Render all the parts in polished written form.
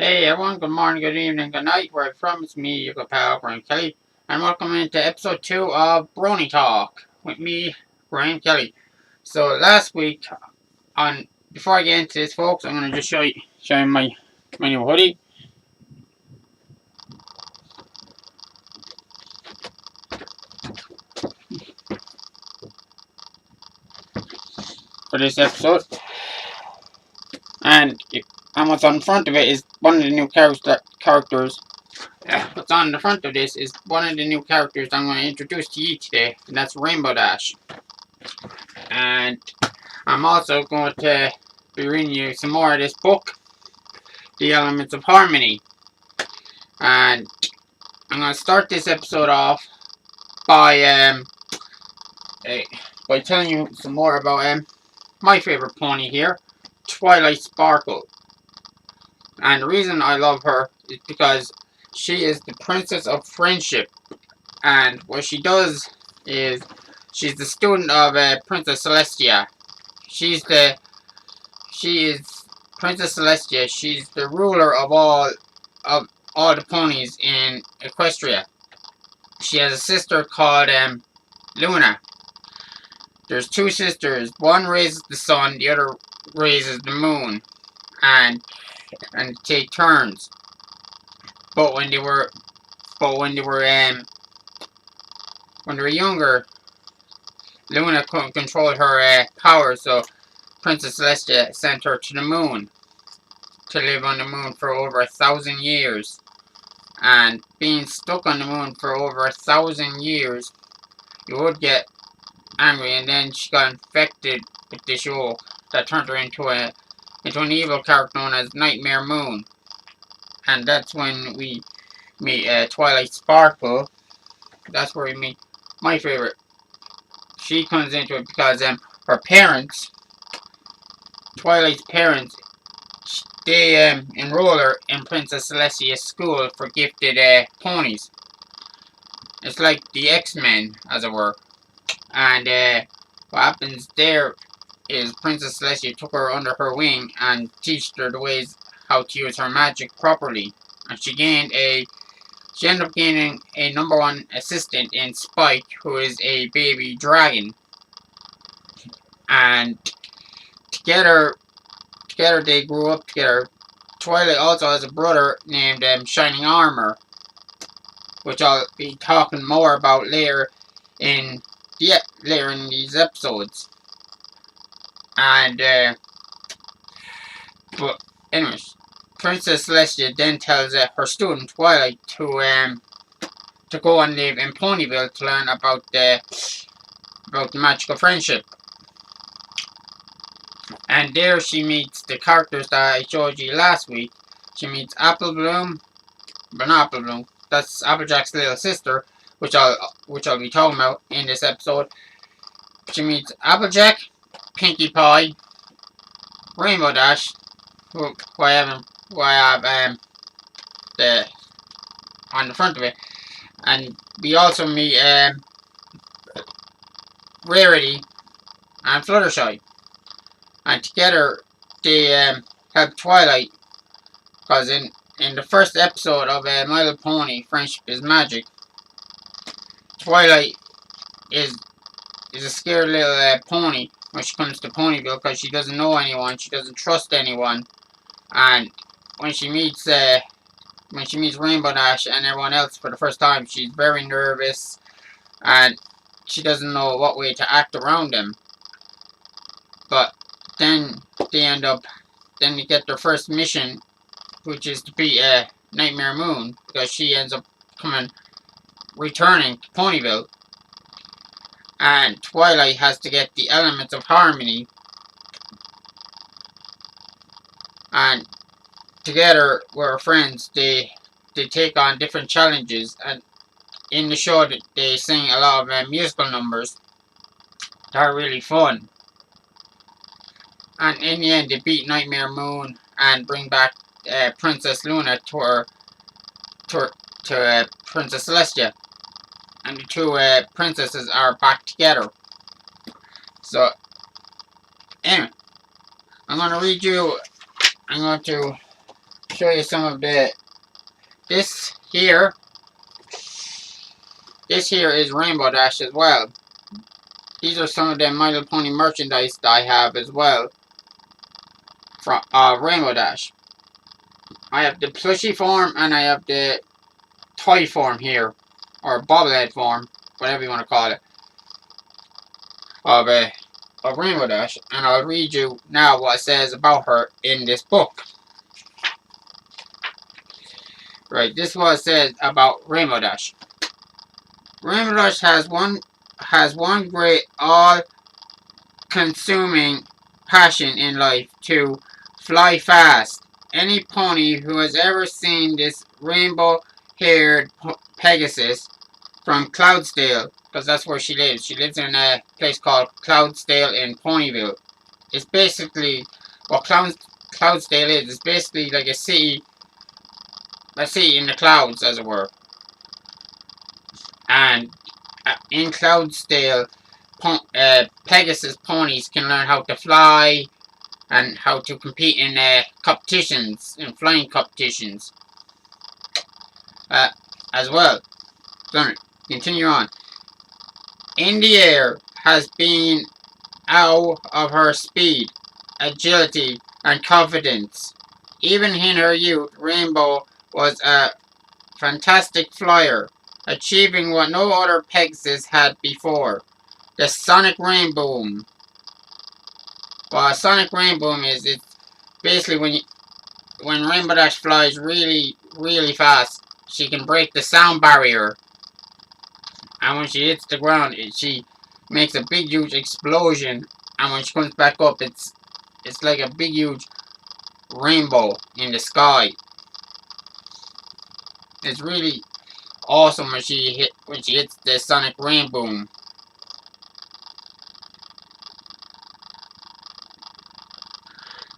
Hey everyone, good morning, good evening, good night. Where I'm from, it's me, your good pal, Graeme Kelly. And welcome into episode 2 of Brony Talk with me, Graeme Kelly. So last week, before I get into this folks, I'm going to just show you my new hoodie. For this episode. And what's on the front of it is one of the new characters. What's on the front of this is one of the new characters I'm going to introduce to you today, and that's Rainbow Dash. And I'm also going to be reading you some more of this book, The Elements of Harmony. And I'm going to start this episode off by telling you some more about my favorite pony here, Twilight Sparkle. And the reason I love her is because she is the princess of friendship. And what she does is she's the student of Princess Celestia. She is Princess Celestia. She's the ruler of all the ponies in Equestria. She has a sister called Luna. There's two sisters. One raises the sun, the other raises the moon, and take turns. But when they were younger, Luna couldn't control her power, so Princess Celestia sent her to the moon to live on the moon for over 1,000 years. And being stuck on the moon for over 1,000 years, you would get angry, and then she got infected with this yolk that turned her into an evil character known as Nightmare Moon. And that's when we meet Twilight Sparkle. That's where we meet my favorite. She comes into it because her parents, Twilight's parents, they enroll her in Princess Celestia's school for gifted ponies. It's like the X-Men, as it were. And what happens there is Princess Celestia took her under her wing and taught her the ways how to use her magic properly. And she ended up gaining a #1 assistant in Spike, who is a baby dragon. And together they grew up together. Twilight also has a brother named Shining Armor, which I'll be talking more about later in these episodes. And but anyways, Princess Celestia then tells her student Twilight to go and live in Ponyville to learn about the magical friendship. And there she meets the characters that I showed you last week. She meets Apple Bloom, but not Apple Bloom. That's Applejack's little sister, which I'll be talking about in this episode. She meets Applejack, Pinkie Pie, Rainbow Dash, who I have on the front of it, and we also meet Rarity and Fluttershy, and together they help Twilight, because in the first episode of My Little Pony, Friendship is Magic, Twilight is a scared little pony when she comes to Ponyville because she doesn't know anyone, she doesn't trust anyone, and when she meets Rainbow Dash and everyone else for the first time, she's very nervous and she doesn't know what way to act around them. But then they get their first mission, which is to beat Nightmare Moon, because she ends up returning to Ponyville. And Twilight has to get the Elements of Harmony, and together with her friends they take on different challenges, and in the show they sing a lot of musical numbers that are really fun. And in the end they beat Nightmare Moon and bring back Princess Luna to Princess Celestia, and the two princesses are back together. So anyway, I'm going to show you some of the, this here is Rainbow Dash as well. These are some of the My Little Pony merchandise that I have as well from Rainbow Dash. I have the plushie form and I have the toy form here, or bobblehead form, whatever you want to call it, of Rainbow Dash, and I'll read you now what it says about her in this book. Right, this is what it says about Rainbow Dash. Rainbow Dash has one great all-consuming passion in life: to fly fast. Any pony who has ever seen this rainbow-haired Pegasus from Cloudsdale, because that's where she lives. She lives in a place called Cloudsdale in Ponyville. It's basically what Cloudsdale is. It's basically like a city in the clouds, as it were. And in Cloudsdale, Pegasus ponies can learn how to fly and how to compete in competitions, in flying competitions, as well. Gonna continue on. In the air has been out of her speed, agility, and confidence. Even in her youth, Rainbow was a fantastic flyer, achieving what no other Pegasus had before: the Sonic Rainboom. Well, a Sonic Rainboom is, it's basically when Rainbow Dash flies really, really fast, she can break the sound barrier. And when she hits the ground, she makes a big, huge explosion. And when she comes back up, it's like a big, huge rainbow in the sky. It's really awesome when she hits the Sonic Rainboom.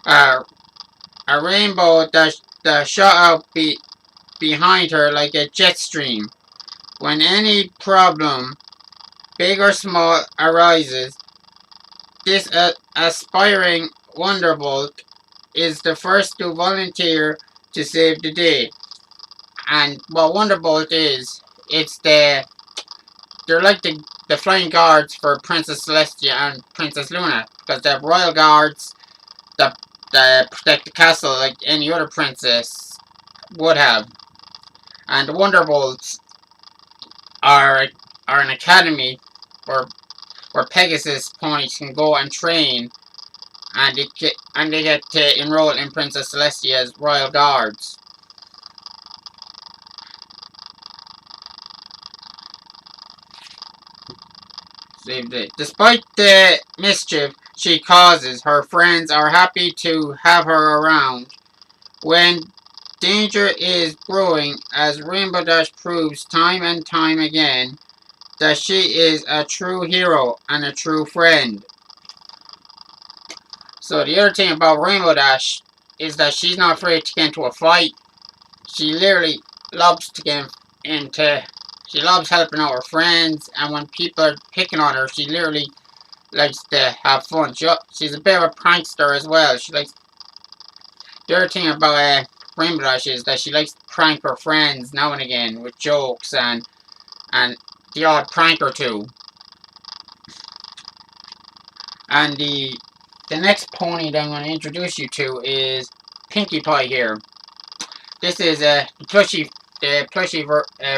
A rainbow that shot out behind her like a jet stream. When any problem, big or small, arises, this aspiring Wonderbolt is the first to volunteer to save the day. And what Wonderbolt is, they're like the flying guards for Princess Celestia and Princess Luna, because they're royal guards that protect the castle like any other princess would have. And the Wonderbolts are an academy where Pegasus ponies can go and train, and they get to enroll in Princess Celestia's royal guards. Saved it. Despite the mischief she causes, her friends are happy to have her around. When danger is brewing, as Rainbow Dash proves time and time again, that she is a true hero and a true friend. So the other thing about Rainbow Dash is that she's not afraid to get into a fight. She literally loves to get into... She loves helping out her friends, and when people are picking on her, she literally likes to have fun. She's a bit of a prankster as well. She likes... The other thing about Rainbow Dash is that she likes to prank her friends now and again with jokes and the odd prank or two. And the next pony that I'm going to introduce you to is Pinkie Pie here. This is the plushie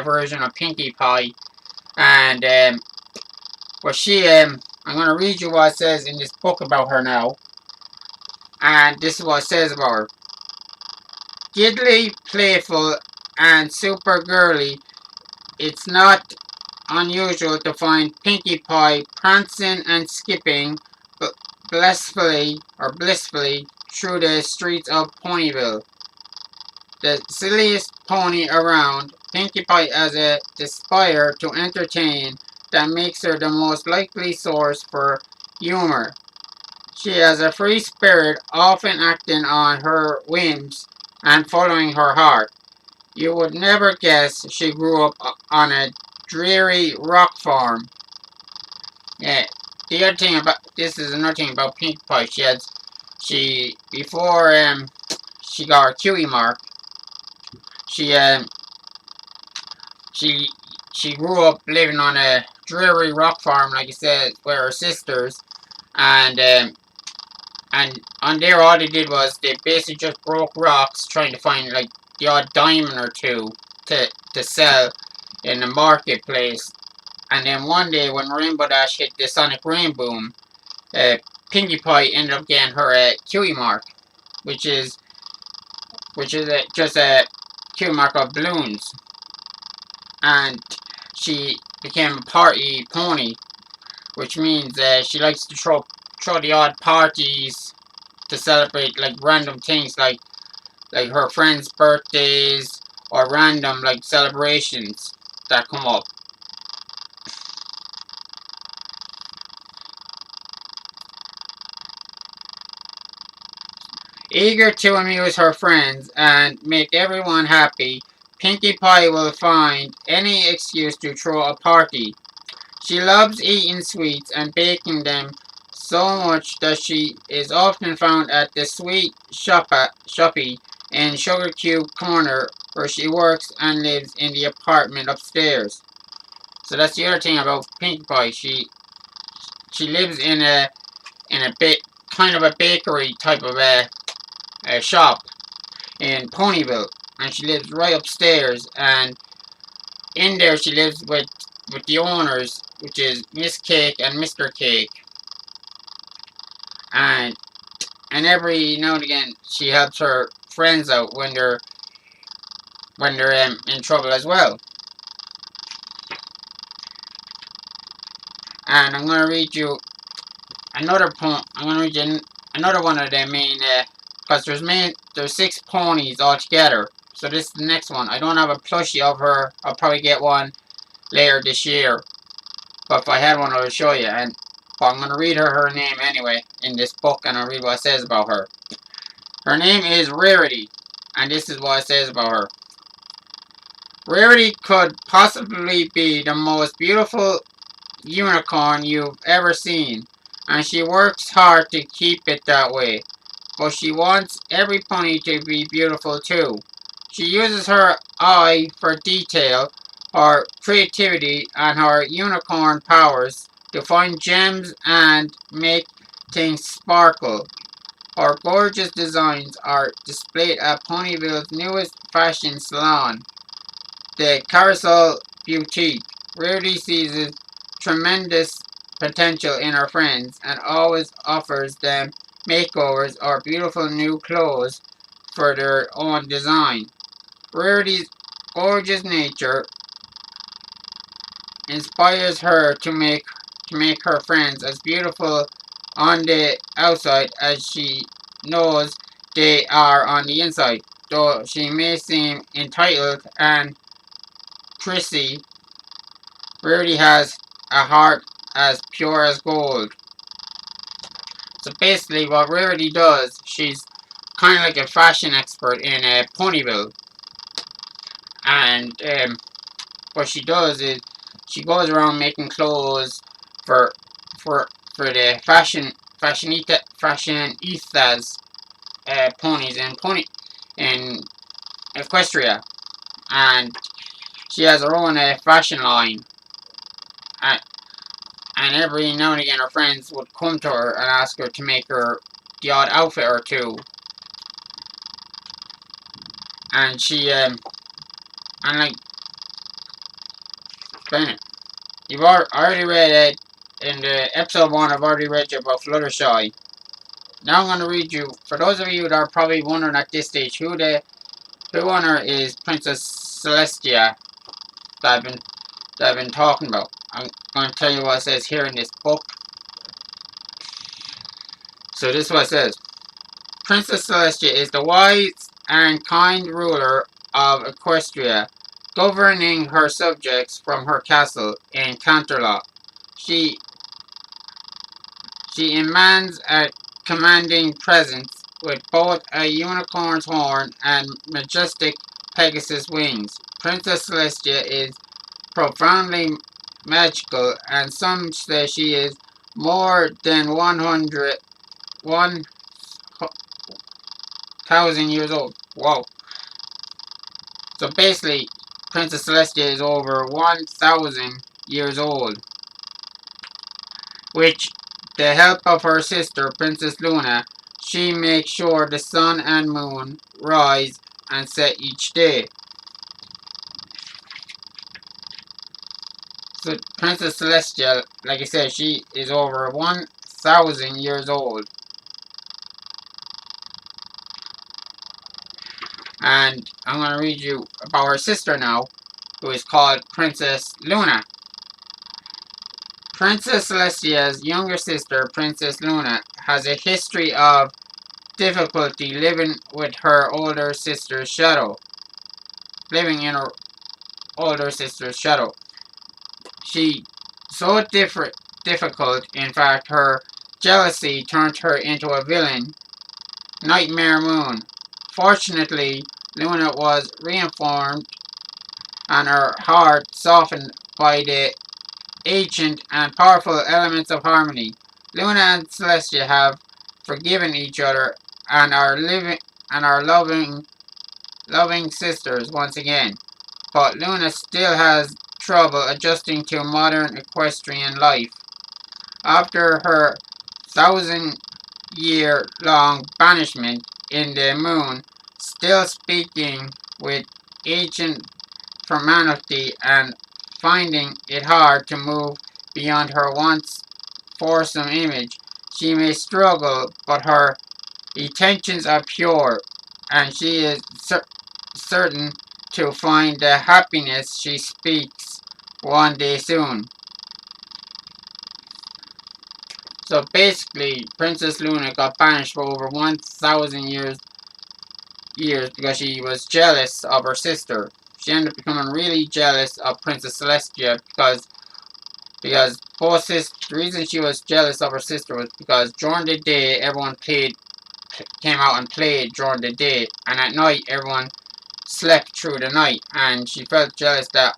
version of Pinkie Pie, and I'm going to read you what it says in this book about her now, and this is what it says about her. Giddly, playful, and super girly, it's not unusual to find Pinkie Pie prancing and skipping blissfully through the streets of Ponyville. The silliest pony around, Pinkie Pie has a desire to entertain that makes her the most likely source for humor. She has a free spirit, often acting on her whims and following her heart. You would never guess she grew up on a dreary rock farm. Yeah, the other thing about this is another thing about Pinkie Pie. Before she got her Cutie mark, She she she grew up living on a dreary rock farm, like I said, with her sisters, and on there all they did was they basically just broke rocks trying to find like the odd diamond or two to sell in the marketplace. And then one day when Rainbow Dash hit the Sonic Rain boom, uh, Pinkie Pie ended up getting her a Kiwi mark, which is just a Kiwi mark of balloons, and she became a party pony, which means she likes to throw the odd parties to celebrate like random things like her friends' birthdays or random like celebrations that come up. Eager to amuse her friends and make everyone happy, Pinkie Pie will find any excuse to throw a party. She loves eating sweets and baking them so much that she is often found at the sweet shoppy in Sugar Cube Corner, where she works and lives in the apartment upstairs. So that's the other thing about Pinkie Pie. She lives in a bit kind of a bakery type of a shop in Ponyville, and she lives right upstairs. And in there, she lives with the owners, which is Miss Cake and Mr. Cake. And every now and again, she helps her friends out when they're in trouble as well. And I'm gonna read you another poem. I'm gonna read you another one of the main, because there's 6 ponies altogether. So this is the next one. I don't have a plushie of her. I'll probably get one later this year. But if I had one, I would show you. But I'm gonna read her name anyway in this book, and I'll read what it says about her. Her name is Rarity, and this is what it says about her. Rarity could possibly be the most beautiful unicorn you've ever seen, and she works hard to keep it that way. But she wants every pony to be beautiful too. She uses her eye for detail, her creativity, and her unicorn powers to find gems and make things sparkle. Her gorgeous designs are displayed at Ponyville's newest fashion salon, the Carousel Boutique. Rarity sees tremendous potential in her friends and always offers them makeovers or beautiful new clothes for their own design. Rarity's gorgeous nature inspires her to make her friends as beautiful on the outside as she knows they are on the inside. Though she may seem entitled and prissy, Rarity has a heart as pure as gold. So basically what Rarity does, she's kind of like a fashion expert in Ponyville. And what she does is she goes around making clothes for the fashionistas ponies in Equestria, and she has her own fashion line. Uh, and every now and again, her friends would come to her and ask her to make her the odd outfit or two, and she and like Bennett, you've already read it in the episode 1. I've already read you about Fluttershy. Now I'm going to read you, for those of you that are probably wondering at this stage who on her is Princess Celestia that I've been talking about. I'm going to tell you what it says here in this book. So this is what it says. Princess Celestia is the wise and kind ruler of Equestria, governing her subjects from her castle in Canterlot. She emanates a commanding presence with both a unicorn's horn and majestic Pegasus wings. Princess Celestia is profoundly magical, and some say she is more than 1,000 years old. Wow. So basically, Princess Celestia is over 1,000 years old, which, the help of her sister, Princess Luna, she makes sure the sun and moon rise and set each day. So Princess Celestia, like I said, she is over 1,000 years old. And I'm going to read you about her sister now, who is called Princess Luna. Princess Celestia's younger sister, Princess Luna, has a history of difficulty living with her older sister's shadow. Living in her older sister's shadow. She so difficult, in fact, her jealousy turned her into a villain, Nightmare Moon. Fortunately, Luna was reinformed and her heart softened by the ancient and powerful elements of harmony. Luna and Celestia have forgiven each other and are loving sisters once again. But Luna still has trouble adjusting to modern equestrian life. After her 1,000-year-long banishment in the moon, still speaking with ancient formality and finding it hard to move beyond her once foursome image, she may struggle, but her intentions are pure, and she is certain to find the happiness she speaks one day soon. So basically, Princess Luna got banished for over 1,000 years because she was jealous of her sister. She ended up becoming really jealous of Princess Celestia because the reason she was jealous of her sister was because during the day everyone came out and played during the day, and at night everyone slept through the night, and she felt jealous that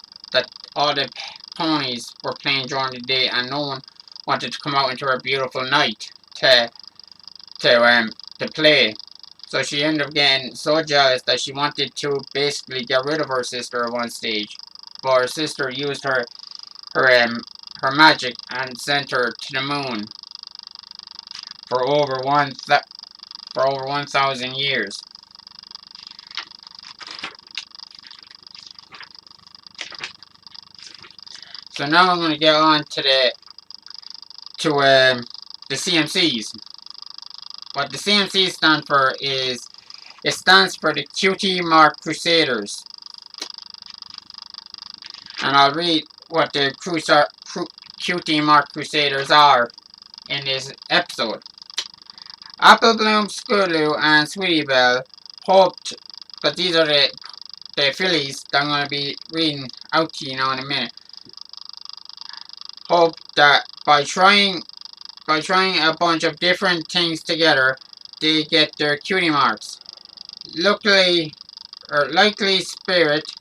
all the ponies were playing during the day and no one wanted to come out into her beautiful night to play. So she ended up getting so jealous that she wanted to basically get rid of her sister at one stage. But her sister used her magic and sent her to the moon for over 1,000 years. So now I'm going to get on to the CMCs. What the CMCs stand for is, it stands for the Cutie Mark Crusaders. And I'll read what the Cutie Mark Crusaders are in this episode. Apple Bloom, Scootaloo, and Sweetie Belle hoped, because these are the fillies that I'm going to be reading out to you now in a minute, hoped that by trying a bunch of different things together, they get their cutie marks. Likely spirit,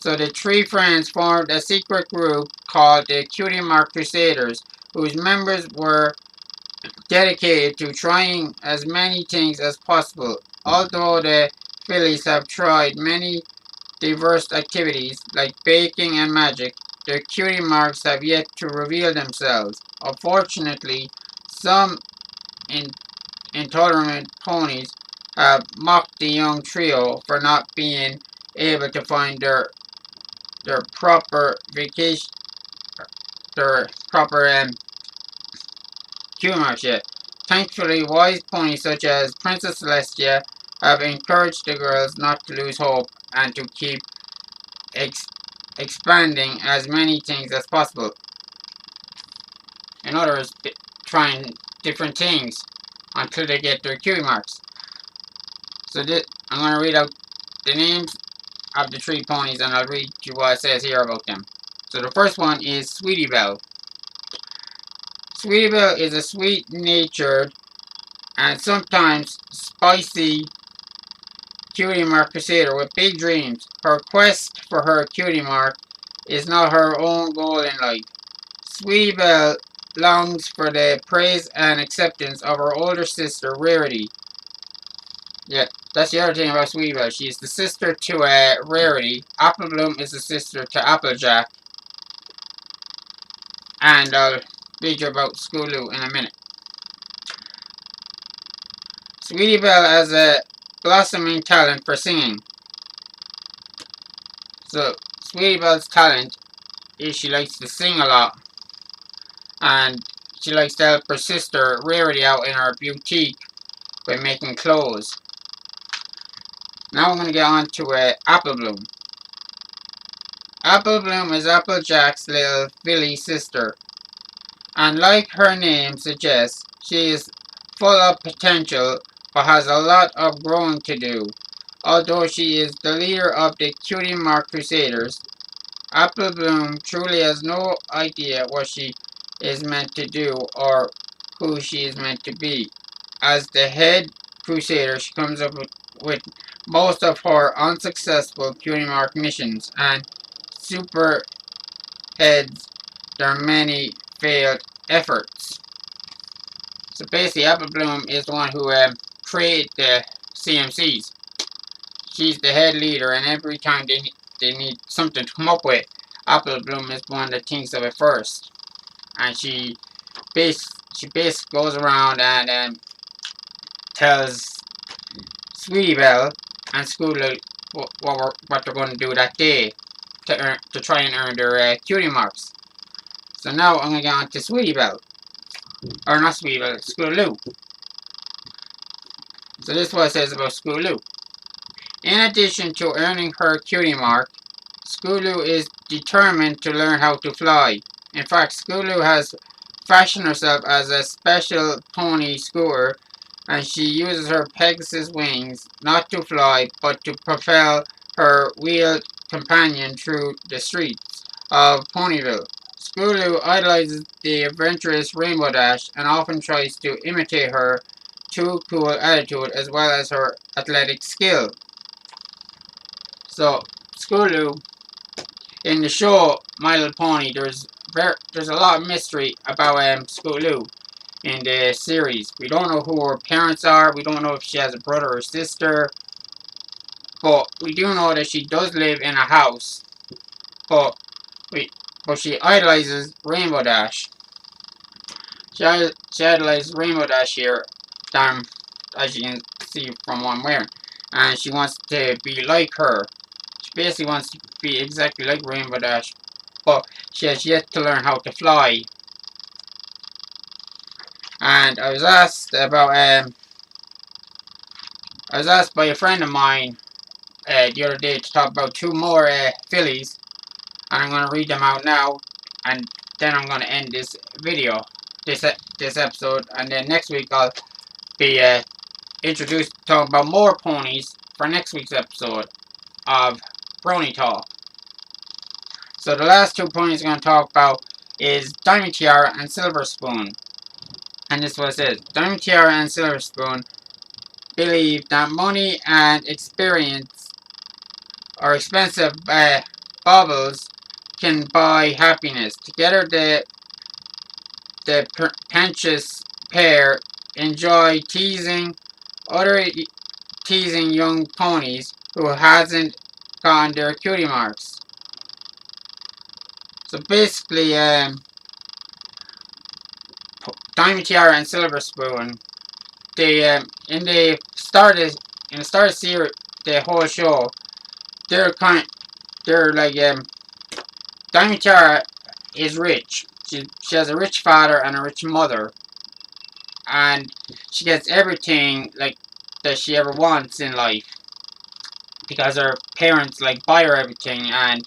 so the three friends formed a secret group called the Cutie Mark Crusaders, whose members were dedicated to trying as many things as possible. Although the fillies have tried many diverse activities like baking and magic, their cutie marks have yet to reveal themselves. Unfortunately, some intolerant ponies have mocked the young trio for not being able to find their proper cutie marks yet. Thankfully, wise ponies such as Princess Celestia have encouraged the girls not to lose hope and to keep expanding as many things as possible. In other words, trying different things until they get their cutie marks. So I'm going to read out the names of the three ponies, and I'll read you what it says here about them. So the first one is Sweetie Belle. Sweetie Belle is a sweet-natured and sometimes spicy cutie mark crusader with big dreams. Her quest for her cutie mark is not her own goal in life. Sweetie Belle longs for the praise and acceptance of her older sister, Rarity. Yet That's the other thing about Sweetie Belle. She's the sister to Rarity. Apple Bloom is the sister to Applejack. And I'll read you about Scootaloo in a minute. Sweetie Belle has a blossoming talent for singing. So, Sweetie Belle's talent is she likes to sing a lot. And she likes to help her sister Rarity out in her boutique by making clothes. Now I'm going to get on to Apple Bloom. Apple Bloom is Applejack's little filly sister. And like her name suggests, she is full of potential but has a lot of growing to do. Although she is the leader of the Cutie Mark Crusaders, Apple Bloom truly has no idea what she is meant to do or who she is meant to be. As the head Crusader, she comes up with most of her unsuccessful Cutie Mark missions and superheads their many failed efforts. So basically, Apple Bloom is the one who created the CMCs. She's the head leader, and every time they need something to come up with, Apple Bloom is the one that thinks of it first. And she basically goes around and tells Sweetie Belle and Scootaloo what they're going to do that day to try and earn their cutie marks. So now I'm going to get on to Sweetie Belle. Or not Sweetie Belle, Scootaloo. So this is what it says about Scootaloo. In addition to earning her cutie mark, Scootaloo is determined to learn how to fly. In fact, Scootaloo has fashioned herself as a special pony scooter, and she uses her Pegasus wings not to fly but to propel her wheeled companion through the streets of Ponyville. Scootaloo idolizes the adventurous Rainbow Dash and often tries to imitate her too cool attitude as well as her athletic skill. So, Scootaloo, in the show My Little Pony, there's a lot of mystery about Scootaloo in the series. We don't know who her parents are. We don't know if she has a brother or sister. But we do know that she does live in a house. But she idolizes Rainbow Dash. She idolizes Rainbow Dash here, as you can see from what I'm wearing. And she wants to be like her. She basically wants to be exactly like Rainbow Dash, but she has yet to learn how to fly. And I was asked by a friend of mine the other day to talk about two more fillies, and I'm going to read them out now, and then I'm going to end this video, this episode, and then next week I'll be introduced to talk about more ponies for next week's episode of Brony Talk. So the last two ponies I'm going to talk about is Diamond Tiara and Silver Spoon. And this is what it says. Diamond Tiara and Silver Spoon believe that money and experience or expensive baubles can buy happiness. Together the pretentious pair enjoy teasing young ponies who hasn't gotten their cutie marks. So basically, Diamond Tiara and Silver Spoon, they in the start of series, the whole show, they're like Diamond Tiara is rich. She has a rich father and a rich mother, and she gets everything like that she ever wants in life because her parents like buy her everything, and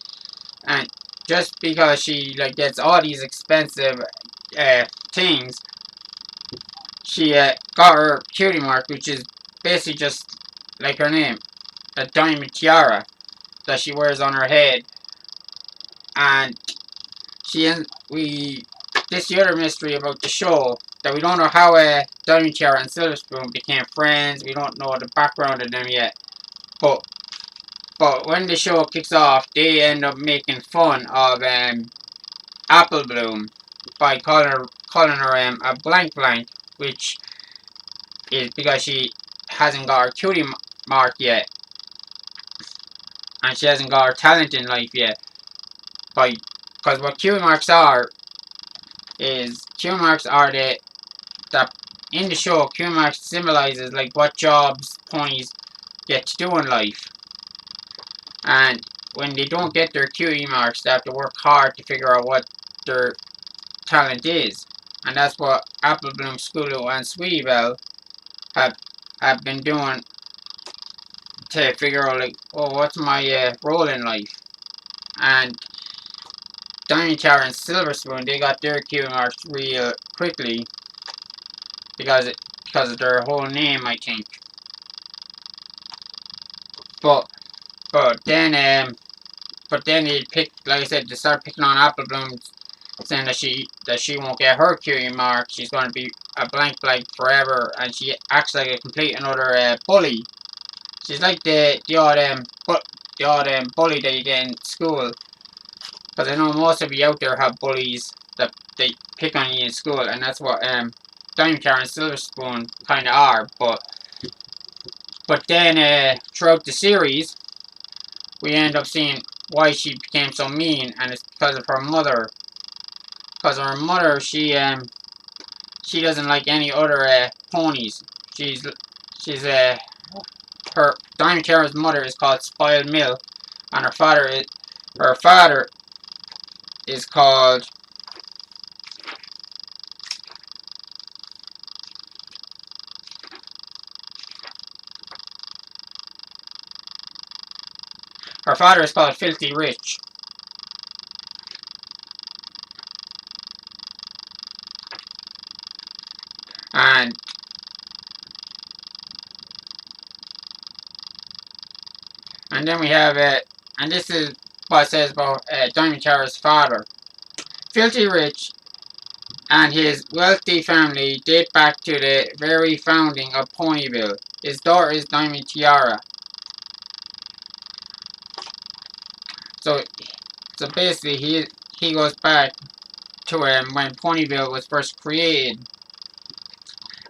just because she like gets all these expensive things, she got her cutie mark, which is basically just like her name, a diamond tiara that she wears on her head. And this is the other mystery about the show, that we don't know how Diamond Tiara and Silver Spoon became friends. We don't know the background of them yet. But when the show kicks off, they end up making fun of Apple Bloom by calling her a blank, which is because she hasn't got her mark yet, and she hasn't got her talent in life yet. Because what QE marks are is QE marks are that in the show QE marks symbolizes like what jobs ponies get to do in life, and when they don't get their QE marks, they have to work hard to figure out what their talent is, and that's what Apple Bloom, Scootaloo, and Sweetie Belle have been doing to figure out like, oh, what's my role in life. And Diamond Tower and Silver Spoon, they got their QE marks real quickly because of their whole name, I think. But then they pick, like I said, they start picking on Apple Bloom, saying that she won't get her QE mark. She's going to be a blank forever, and she acts like a complete another bully. She's like the odd bully that you get in school. Because I know most of you out there have bullies that they pick on you in school, and that's what Diamond Car and Silver Spoon kind of are. But then throughout the series, we end up seeing why she became so mean, and it's because of her mother. Because her mother, she doesn't like any other ponies. Her Diamond Tara's mother is called Spoiled Milk, and her father is called Filthy Rich. And then we have and this is what it says about Diamond Tara's father. Filthy Rich and his wealthy family date back to the very founding of Ponyville. His daughter is Diamond Tiara. So basically, he goes back to when Ponyville was first created,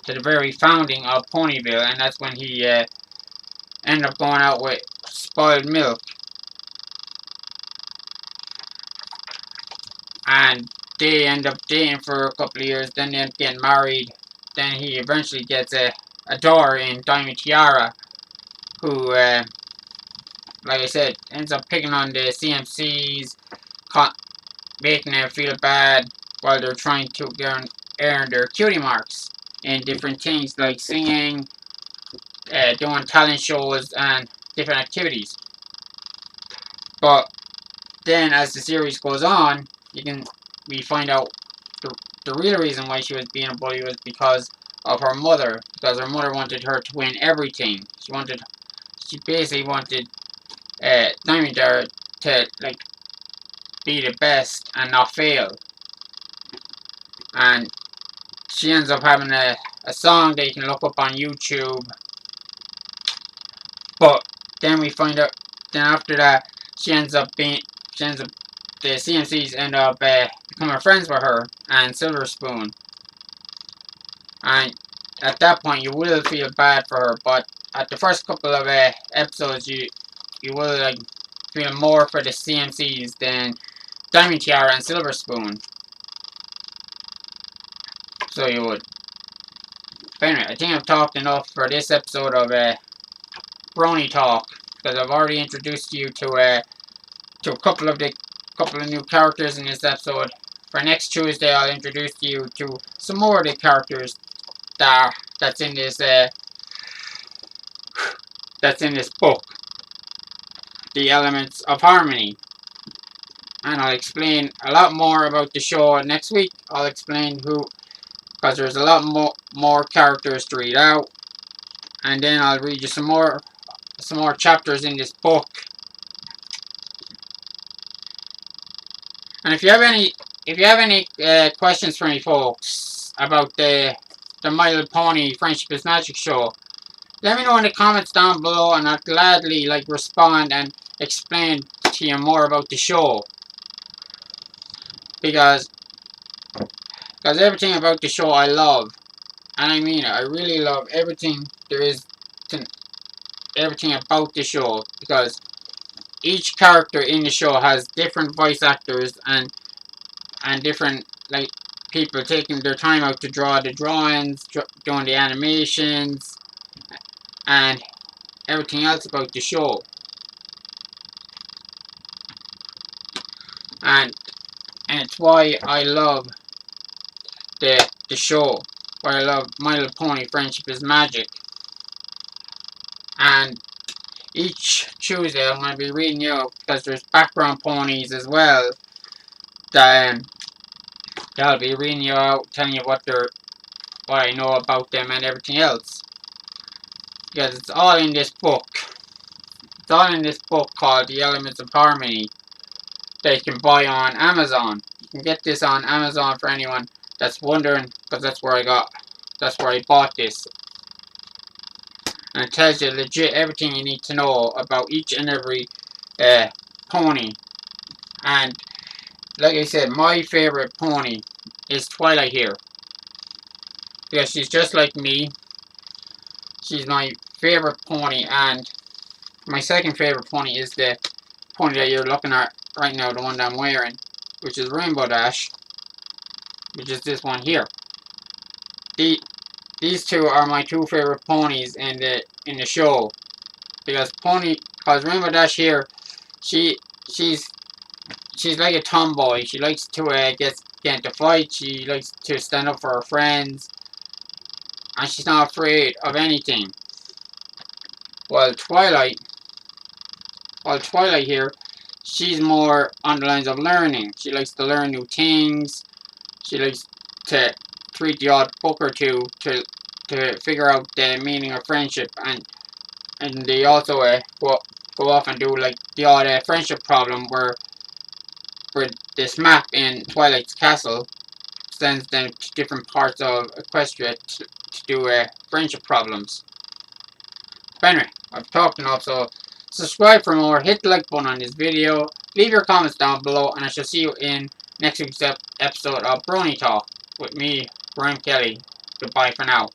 to the very founding of Ponyville, and that's when he ended up going out with Spoiled Milk. And they end up dating for a couple of years, then they end up getting married. Then he eventually gets a daughter in Diamond Tiara, who, like I said, ends up picking on the CMCs, making them feel bad while they're trying to earn their cutie marks in different things like singing, doing talent shows, and different activities. But then, as the series goes on, we find out the real reason why she was being a bully was because of her mother. Because her mother wanted her to win everything. She basically wanted Diamond Dara to like be the best and not fail. And she ends up having a song that you can look up on YouTube. But then we find out. Then after that, the CMCs end up becoming friends with her and Silver Spoon. And at that point, you will feel bad for her. But at the first couple of episodes, you will like feel more for the CMCs than Diamond Tiara and Silver Spoon. So you would. But anyway, I think I've talked enough for this episode of Brony Talk, because I've already introduced you to a couple of new characters in this episode. For next Tuesday, I'll introduce you to some more of the characters that's in this book, The Elements of Harmony. And I'll explain a lot more about the show next week. I'll explain because there's a lot more characters to read out, and then I'll read you some more chapters in this book. And if you have any questions for me, folks, about the My Little Pony Friendship is Magic show, let me know in the comments down below, and I'll gladly respond and explain to you more about the show. Because everything about the show I love, and I mean it. I really love everything there is everything about the show, because each character in the show has different voice actors and different, like, people taking their time out to draw the drawings, doing the animations, and everything else about the show. And it's why I love the show. Why I love My Little Pony Friendship is Magic. And each Tuesday I'm going to be reading you out, because there's background ponies as well, that I'll be reading you out, telling you what I know about them and everything else. Because it's all in this book. It's all in this book called The Elements of Harmony that you can buy on Amazon. You can get this on Amazon for anyone that's wondering, because that's where I bought this. And it tells you legit everything you need to know about each and every pony. And like I said, my favorite pony is Twilight here, because she's just like me. She's my favorite pony, and my second favorite pony is the pony that you're looking at right now, the one that I'm wearing, which is Rainbow Dash, which is this one here. These two are my two favorite ponies in the show, because Rainbow Dash here, she's like a tomboy. She likes to get into fights. She likes to stand up for her friends, and she's not afraid of anything. While Twilight here, she's more on the lines of learning. She likes to learn new things. She likes to read the odd book or two to figure out the meaning of friendship, and they also go off and do like the odd friendship problem where this map in Twilight's castle sends them to different parts of Equestria to do friendship problems. But anyway, I've talked enough, so subscribe for more, hit the like button on this video, leave your comments down below, and I shall see you in next week's episode of Brony Talk with me, Graeme Kelly. Goodbye for now.